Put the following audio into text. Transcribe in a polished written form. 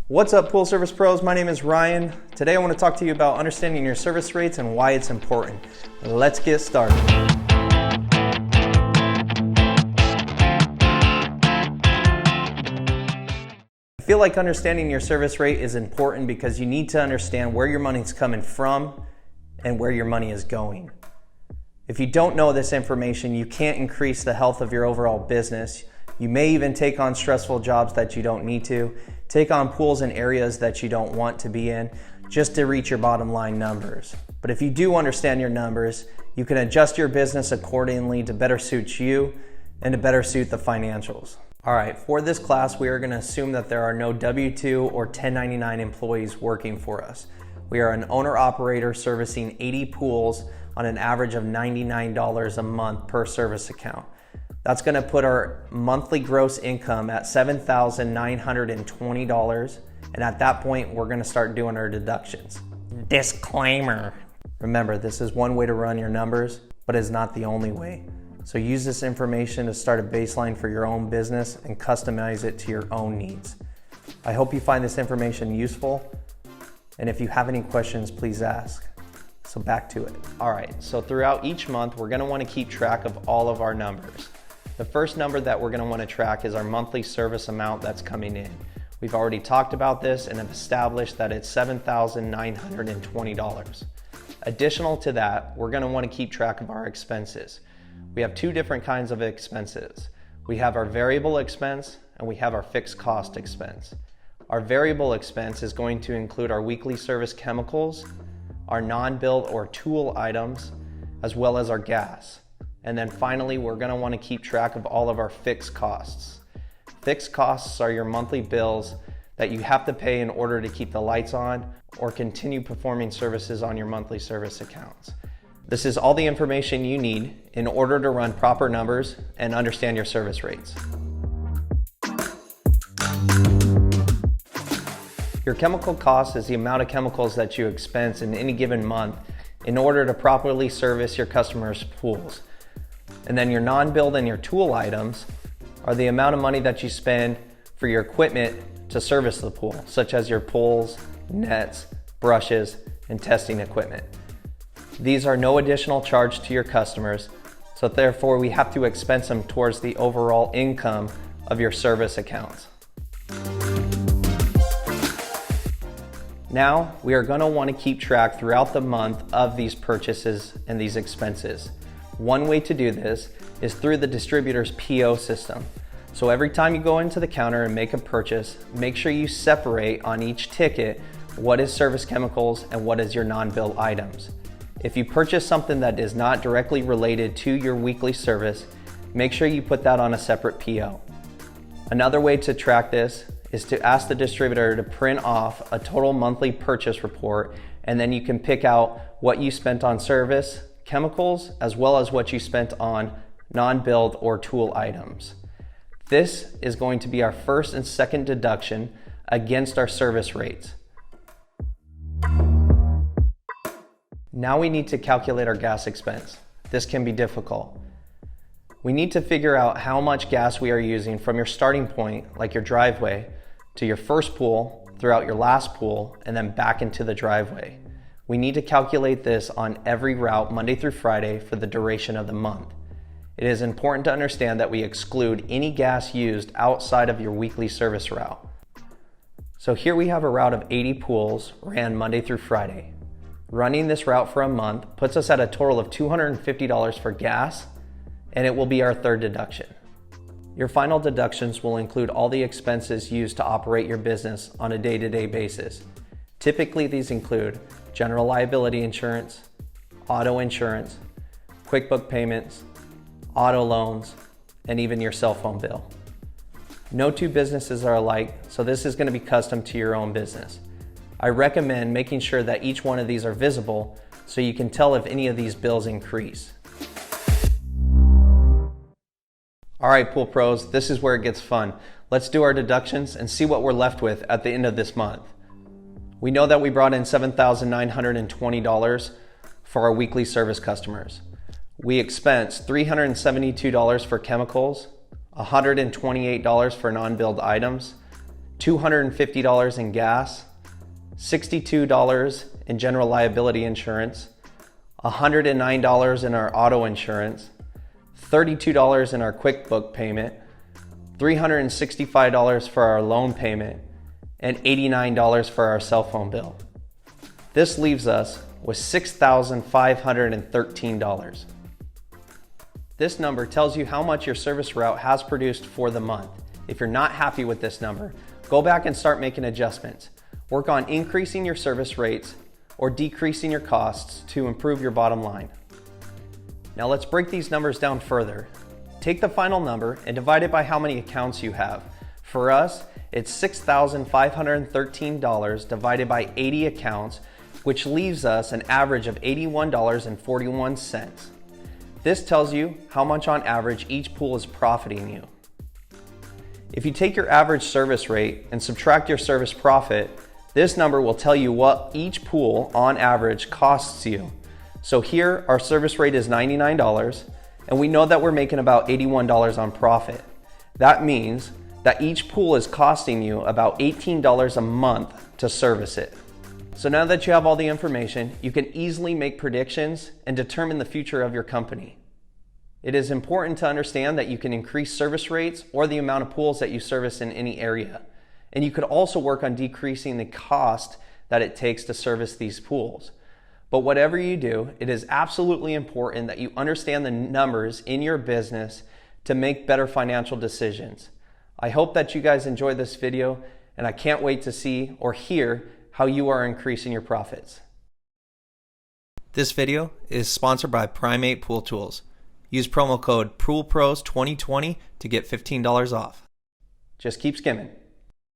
What's up, pool service pros? My name is Ryan. Today I want to talk to you about understanding your service rates and why it's important. Let's get started. I feel like understanding your service rate is important because you need to understand where your money's coming from and where your money is going. If you don't know this information, you can't increase the health of your overall business. You may even take on stressful jobs that you don't need to, take on pools in areas that you don't want to be in, just to reach your bottom line numbers. But if you do understand your numbers, you can adjust your business accordingly to better suit you and to better suit the financials. All right, for this class, we are going to assume that there are no W-2 or 1099 employees working for us. We are an owner-operator servicing 80 pools on an average of $99 a month per service account. That's going to put our monthly gross income at $7,920, and at that point, we're going to start doing our deductions. Disclaimer. Remember, this is one way to run your numbers, but it's not the only way. So use this information to start a baseline for your own business and customize it to your own needs. I hope you find this information useful, and if you have any questions, please ask. So back to it. All right, so throughout each month, we're going to want to keep track of all of our numbers. The first number that we're going to want to track is our monthly service amount that's coming in. We've already talked about this and have established that it's $7,920. Additional to that, we're going to want to keep track of our expenses. We have two different kinds of expenses. We have our variable expense and we have our fixed cost expense. Our variable expense is going to include our weekly service chemicals, our non-billed or tool items, as well as our gas. And then finally, we're going to want to keep track of all of our fixed costs. Fixed costs are your monthly bills that you have to pay in order to keep the lights on or continue performing services on your monthly service accounts. This is all the information you need in order to run proper numbers and understand your service rates. Your chemical cost is the amount of chemicals that you expense in any given month in order to properly service your customers' pools. And then your non-billed and your tool items are the amount of money that you spend for your equipment to service the pool, such as your poles, nets, brushes, and testing equipment. These are no additional charge to your customers, so therefore we have to expense them towards the overall income of your service accounts. Now, we are going to want to keep track throughout the month of these purchases and these expenses. One way to do this is through the distributor's PO system. So every time you go into the counter and make a purchase, make sure you separate on each ticket what is service chemicals and what is your non-billed items. If you purchase something that is not directly related to your weekly service, make sure you put that on a separate PO. Another way to track this is to ask the distributor to print off a total monthly purchase report, and then you can pick out what you spent on service, chemicals, as well as what you spent on non-billed or tool items. This is going to be our first and second deduction against our service rates. Now we need to calculate our gas expense. This can be difficult. We need to figure out how much gas we are using from your starting point, like your driveway, to your first pool, throughout your last pool, and then back into the driveway. We need to calculate this on every route Monday through Friday for the duration of the month. It is important to understand that we exclude any gas used outside of your weekly service route. So here we have a route of 80 pools ran Monday through Friday. Running this route for a month puts us at a total of $250 for gas, and it will be our third deduction. Your final deductions will include all the expenses used to operate your business on a day-to-day basis. Typically, these include general liability insurance, auto insurance, QuickBook payments, auto loans, and even your cell phone bill. No two businesses are alike, so this is going to be custom to your own business. I recommend making sure that each one of these are visible so you can tell if any of these bills increase. All right, pool pros, this is where it gets fun. Let's do our deductions and see what we're left with at the end of this month. We know that we brought in $7,920 for our weekly service customers. We expensed $372 for chemicals, $128 for non-billed items, $250 in gas, $62 in general liability insurance, $109 in our auto insurance, $32 in our QuickBook payment, $365 for our loan payment, and $89 for our cell phone bill. This leaves us with $6,513. This number tells you how much your service route has produced for the month. If you're not happy with this number, go back and start making adjustments. Work on increasing your service rates or decreasing your costs to improve your bottom line. Now let's break these numbers down further. Take the final number and divide it by how many accounts you have. For us, it's $6,513 divided by 80 accounts, which leaves us an average of $81.41. This tells you how much on average each pool is profiting you. If you take your average service rate and subtract your service profit, this number will tell you what each pool on average costs you. So here our service rate is $99 and we know that we're making about $81 on profit. That means that each pool is costing you about $18 a month to service it. So now that you have all the information, you can easily make predictions and determine the future of your company. It is important to understand that you can increase service rates or the amount of pools that you service in any area. And you could also work on decreasing the cost that it takes to service these pools. But whatever you do, it is absolutely important that you understand the numbers in your business to make better financial decisions. I hope that you guys enjoyed this video, and I can't wait to see or hear how you are increasing your profits. This video is sponsored by Primate Pool Tools. Use promo code POOLPROS2020 to get $15 off. Just keep skimming.